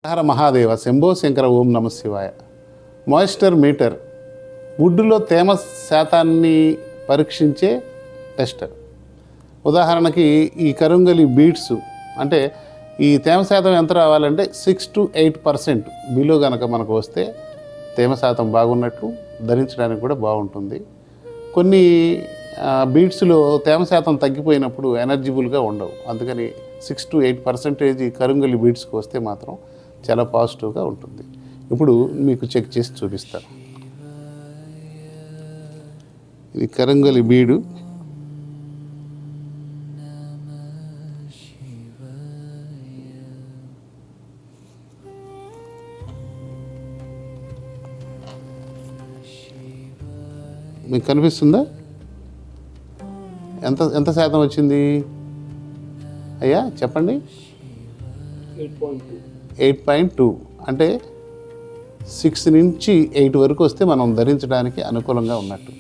హర మహాదేవ శంభో శంకర ఓం నమ శివాయ. Moisture metre వుడ్డులో తేమ శాతాన్ని పరీక్షించే టెస్టర్. ఉదాహరణకి ఈ కరుంగలి బీడ్స్ అంటే ఈ తేమ శాతం ఎంత రావాలంటే 6 to 8% బిలో కనుక మనకు వస్తే తేమ శాతం బాగున్నట్లు, ధరించడానికి కూడా బాగుంటుంది. కొన్ని బీడ్స్లో తేమ శాతం తగ్గిపోయినప్పుడు ఎనర్జిబుల్గా ఉండవు, అందుకని 6 to 8% కరుంగలి బీడ్స్కి వస్తే మాత్రం చాలా పాజిటివ్గా ఉంటుంది. ఇప్పుడు మీకు చెక్ చేసి చూపిస్తాను. ఇది కరంగలి బీడు. మీకు కనిపిస్తుందా? ఎంత ఎంత శాతం వచ్చింది అయ్యా చెప్పండి. 8.2 అంటే 6 నుంచి 8 వరకు వస్తే మనం ధరించడానికి అనుకూలంగా ఉన్నట్టు.